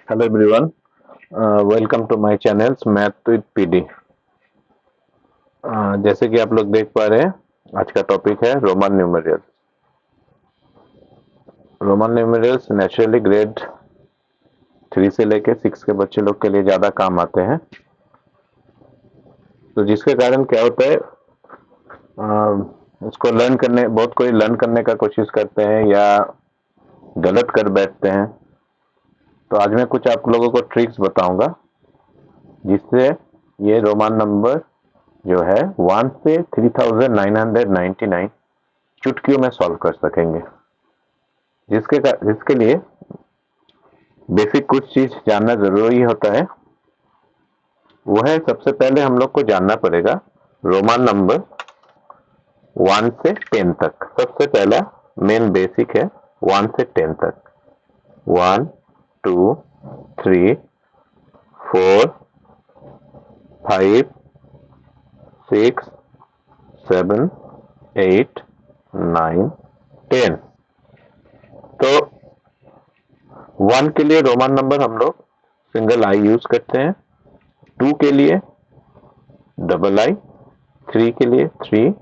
Hello everyone, welcome to my channel's math with PD. जैसे कि आप लोग देख पा रहे हैं, आज का टॉपिक है रोमन न्यूमेरियल। रोमन न्यूमेरियल्स नेचुरली ग्रेड 3 से लेके 6 के बच्चे लोग के लिए ज़्यादा काम आते हैं। तो जिसके कारण क्या होता है, उसको लर्न करने बहुत कोई लर्न करने का कोशिश करते हैं या गलत कर बैठते हैं। तो आज मैं कुछ आप लोगों को ट्रिक्स बताऊंगा जिससे ये रोमन नंबर जो है 1 से 3999 चुटकियों में सॉल्व कर सकेंगे। जिसके लिए बेसिक कुछ चीज जानना जरूरी होता है। वो है, सबसे पहले हम लोग को जानना पड़ेगा रोमन नंबर 1 से 10 तक। सबसे पहला मेन बेसिक है 1 से 10 तक। 1 2 3 4 5 6 7 8 9 10। तो 1 के लिए रोमन नंबर हम लोग सिंगल आई यूज करते हैं, 2 के लिए डबल आई, 3 के लिए 3।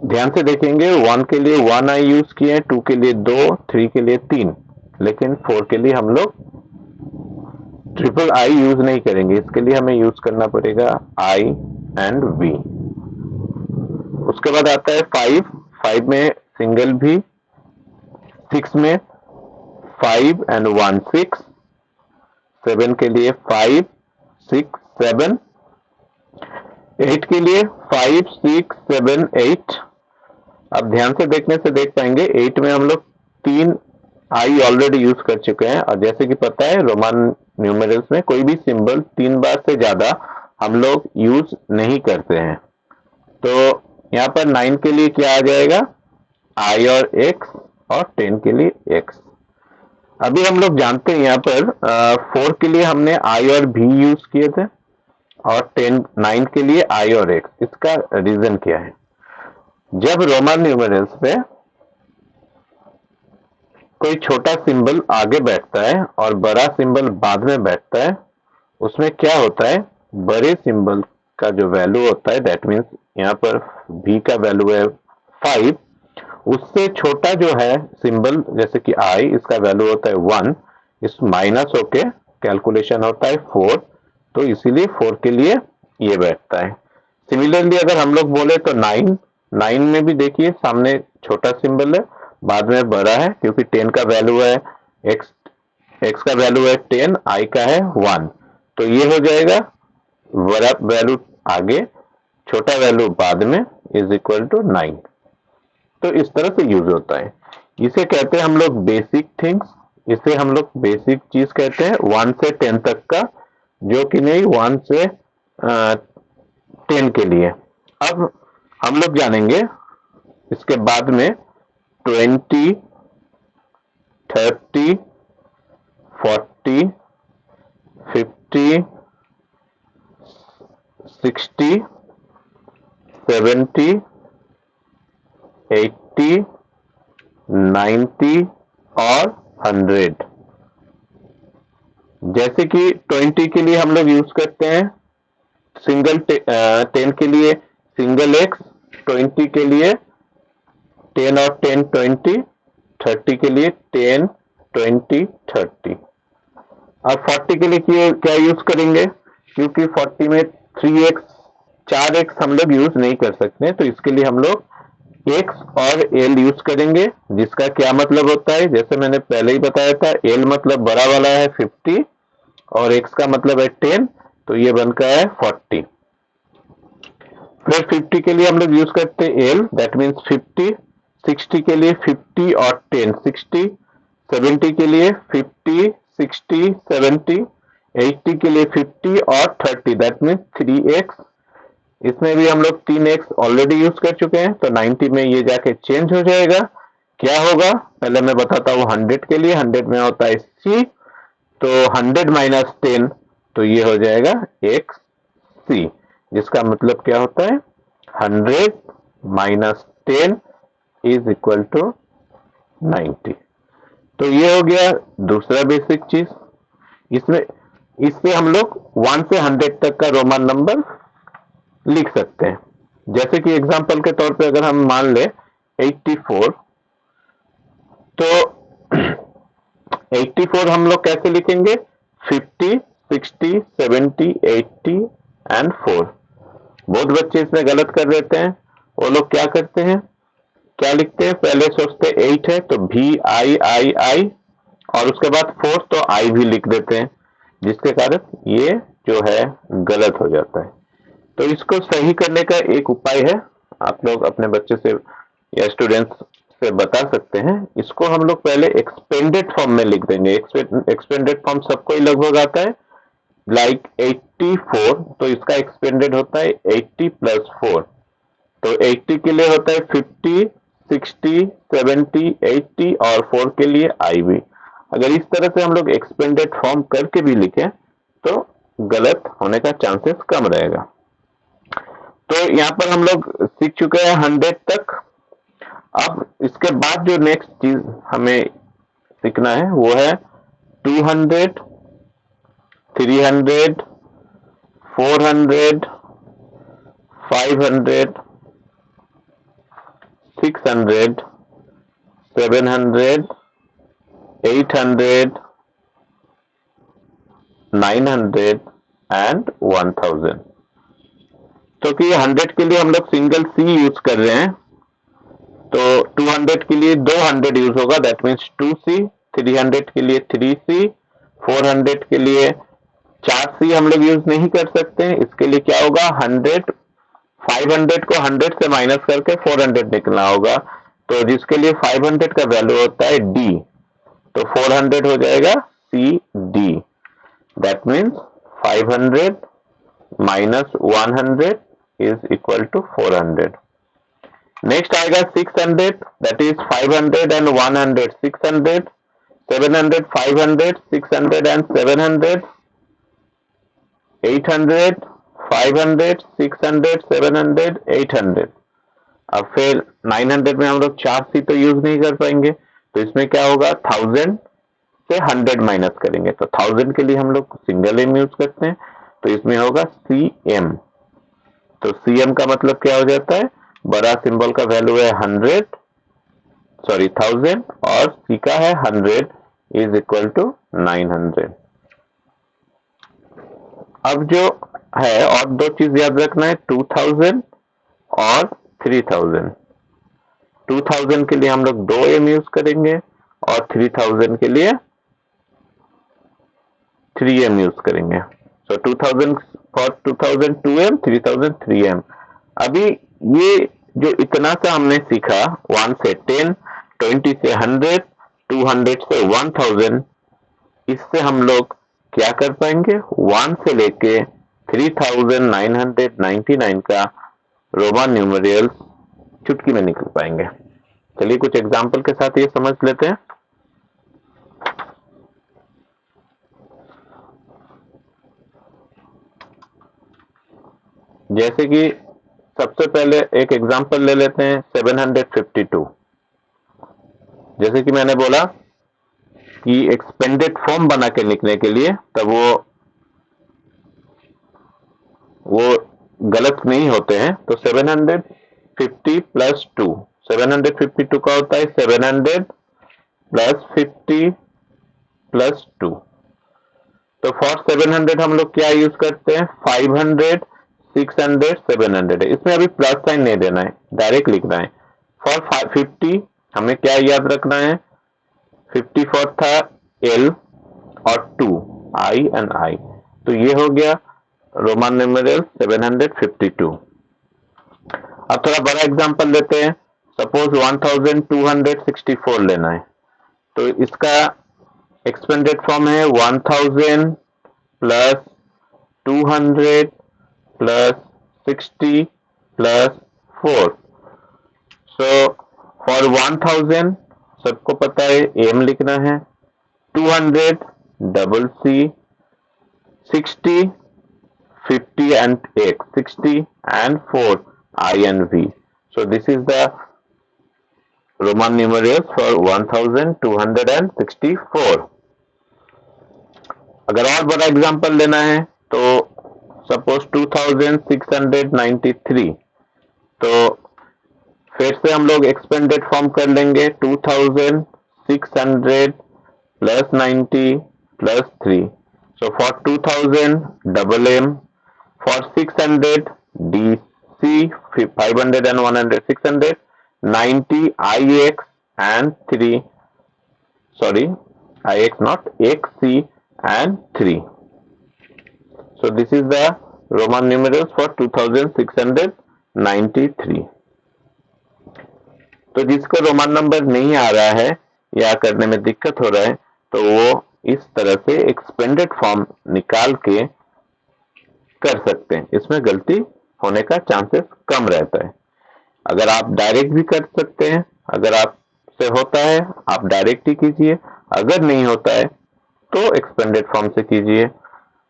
ध्यान से देखेंगे, 1 के लिए 1 आई यूज किए, 2 के लिए 2, 3 के लिए 3, लेकिन 4 के लिए हम लोग ट्रिपल आई यूज नहीं करेंगे। इसके लिए हमें यूज करना पड़ेगा आई एंड वी। उसके बाद आता है 5 में सिंगल भी, 6 में 5 एंड 1 6, 7 के लिए 5 6 7, 8 के लिए 5 6 7 8। अब ध्यान से देखने से देख पाएंगे 8 में हम लोग 3 आई ऑलरेडी यूज कर चुके हैं, और जैसे कि पता है रोमन न्यूमेरल्स में कोई भी सिंबल 3 बार से ज्यादा हम लोग यूज नहीं करते हैं। तो यहाँ पर 9 के लिए क्या आ जाएगा, आई और एक्स, और 10 के लिए एक्स। अभी हम लोग जानते हैं यहाँ पर 4 के लिए हमने आई और भी यूज किए थे, और 9 के लिए आई और एक्स। इसका रीजन क्या है? जब रोमन न्यूमेरल्स पे कोई छोटा सिंबल आगे बैठता है और बड़ा सिंबल बाद में बैठता है, उसमें क्या होता है, बड़े सिंबल का जो वैल्यू होता है, दैट मीन्स यहाँ पर v का वैल्यू है 5, उससे छोटा जो है सिंबल जैसे कि i, इसका वैल्यू होता है 1, इस माइनस होके कैलकुलेशन होता है 4, तो इसीलिए 4 के लिए ये बैठता है। सिमिलरली अगर हम लोग बोले तो 9 में भी देखिए सामने छोटा सिंबल है, बाद में बड़ा है, क्योंकि 10 का वैल्यू है x का वैल्यू है 10, i का है 1, तो ये हो जाएगा बड़ा वैल्यू आगे, छोटा वैल्यू बाद में, इज इक्वल टू 9। तो इस तरह से यूज होता है। इसे कहते हैं हम लोग बेसिक थिंग्स, इसे हम लोग बेसिक चीज कहते हैं 1 से 10 तक का, जो कि नहीं 1 से 10 के लिए। अब हम लोग जानेंगे इसके बाद में 20 30 40 50 60 70 80 90 और 100। जैसे कि 20 के लिए हम लोग यूज करते हैं सिंगल 10 के लिए सिंगल एक्स, 20 के लिए 10 और 10 20, 30 के लिए 10 20 30। अब 40 के लिए क्या यूज करेंगे, क्योंकि 40 में 3x 4x हम लोग यूज नहीं कर सकते, तो इसके लिए हम लोग x और l यूज करेंगे, जिसका क्या मतलब होता है, जैसे मैंने पहले ही बताया था, l मतलब बड़ा वाला है 50 और x का मतलब है 10, तो ये बनकर है 40। फिर 50 के लिए हम लोग यूज करते हैं l, दैट मीन्स 50। 60 के लिए 50 और 10 60। 70 के लिए 50 60 70। 80 के लिए 50 और 30, दैट मीन्स 3x। इसमें भी हम लोग 3x ऑलरेडी यूज कर चुके हैं, तो 90 में ये जाके चेंज हो जाएगा। क्या होगा पहले मैं बताता हूँ। 100 के लिए 100 में होता है c, तो 100 माइनस 10, तो ये हो जाएगा xc, जिसका मतलब क्या होता है 100 माइनस 10 इज इक्वल टू 90। तो ये हो गया दूसरा बेसिक चीज। इसमें इससे हम लोग 1 से 100 तक का रोमन नंबर लिख सकते हैं। जैसे कि एग्जांपल के तौर पे अगर हम मान ले 84, तो 84 हम लोग कैसे लिखेंगे? 50, 60, 70, 80 एंड 4। बहुत बच्चे इसमें गलत कर देते हैं। वो लोग क्या करते हैं, क्या लिखते हैं? पहले सोचते 8 है तो VIII, और उसके बाद 4 तो I भी लिख देते हैं, जिसके कारण ये जो है गलत हो जाता है। तो इसको सही करने का एक उपाय है, आप लोग अपने बच्चे से या स्टूडेंट्स से बता सकते हैं। इसको हम लोग पहले एक्सपेंडेड फॉर्म में लिख देंगे। एक्सपेंडेड फॉर्म सबको ही लगभग आता है, लाइक 84, तो इसका एक्सपेंडेड होता है 80 प्लस 4। तो 80 के लिए होता है 50, 60, 70, 80 और 4 के लिए I भी। अगर इस तरह से हम लोग एक्सपेंडेड फॉर्म करके भी लिखें तो गलत होने का चांसेस कम रहेगा। तो यहाँ पर हम लोग सीख चुके हैं 100 तक। अब इसके बाद जो नेक्स्ट चीज हमें सीखना है वो है 200, 300, 400, 500, 600, 700, 800, 900 एंड 1000। तो कि 100 के लिए हम लोग सिंगल C यूज कर रहे हैं, तो 200 के लिए 200 यूज होगा, दैट मीन्स 2C। 300 के लिए 3C। 400 के लिए 4C हम लोग यूज नहीं कर सकते हैं, इसके लिए क्या होगा? 100, 500 को 100 से माइनस करके 400 निकलना होगा, तो जिसके लिए 500 का वैल्यू होता है D, तो 400 हो जाएगा CD। That means 500 minus 100 is equal to 400। Next आएगा 600, दैट इज 500 एंड 100, 600, 700, 500, 600 एंड 700, 800, 500, 600, 700, 800। अब फिर 900 में हम लोग 4C तो यूज नहीं कर पाएंगे, तो इसमें क्या होगा? 1000 से 100 माइनस करेंगे, तो 1000 के लिए हम लोग सिंगल M यूज करते हैं, तो इसमें होगा CM। तो CM का मतलब क्या हो जाता है? बड़ा सिंबल का वैल्यू है 1000, और C का है 100 इज इक्वल टू 900। अब जो है और दो चीज याद रखना है, 2000 और 3000। 2000 के लिए हम लोग 2M यूज करेंगे और 3000 के लिए 3M यूज करेंगे। सो 2000 फॉर 2000 2M, 3000 3M। अभी ये जो इतना सा हमने सीखा, 1 से 10, 20 से 100, 200 से 1000, इससे हम लोग क्या कर पाएंगे? 1 से लेके 3999 का रोमन न्यूमेरियल्स चुटकी में निकल पाएंगे। चलिए कुछ एग्जाम्पल के साथ ये समझ लेते हैं। जैसे कि सबसे पहले एक एग्जाम्पल ले लेते हैं 752। जैसे कि मैंने बोला कि एक्सपेंडेड फॉर्म बना के लिखने के लिए, तब वो गलत नहीं होते हैं। तो 750 प्लस 2, 752 का होता है 700 प्लस 50 प्लस 2। तो फॉर 700 हम लोग क्या यूज करते हैं? 500, 600, 700 है। इसमें अभी प्लस साइन नहीं देना है, डायरेक्ट लिखना है। फॉर 50 हमें क्या याद रखना है? 54 था L और 2 I एंड I, तो ये हो गया रोमन न्यूमेरियल 752। अब थोड़ा बड़ा एग्जांपल लेते हैं। सपोज 1264 लेना है, तो इसका एक्सपेंडेड फॉर्म है 1000 plus 200 plus 60 plus 4। So for 1000 सबको पता है M लिखना है, 200 double C, 60 50 and 8, 60 and 4 I and V. So this is the Roman numerals for 1264। अगर और बड़ा एग्जांपल लेना है तो सपोज 2693, तो फिर से हम लोग एक्सपेंडेड फॉर्म कर लेंगे 2600 plus 90 plus 3। So for 2000 double M, for 600 DC 500 and 100 600, 90 IX and 3, sorry, IX not XC and 3. So this is the Roman numerals for 2693. तो जिसको रोमन नंबर नहीं आ रहा है या करने में दिक्कत हो रहा है तो वो इस तरह से एक्सपेंडेड फॉर्म निकाल के कर सकते हैं, इसमें गलती होने का चांसेस कम रहता है। अगर आप डायरेक्ट भी कर सकते हैं, अगर आपसे होता है आप डायरेक्ट ही कीजिए, अगर नहीं होता है तो एक्सपेंडेड फॉर्म से कीजिए।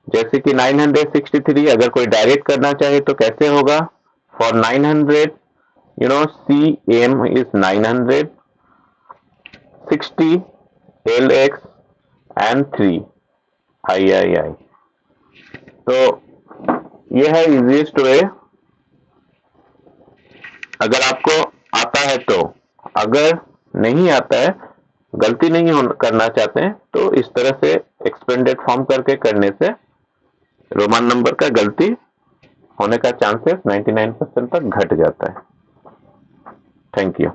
जैसे कि 963 अगर कोई डायरेक्ट करना चाहे तो कैसे होगा? For 900 CM is 900, 60 LX and 3 III। तो ये है इजीएस्ट वे अगर आपको आता है तो। अगर नहीं आता है, गलती नहीं करना चाहते हैं तो इस तरह से एक्सपेंडेड फॉर्म करके करने से रोमन नंबर का गलती होने का चांसेस 99% तक घट जाता है। Thank you.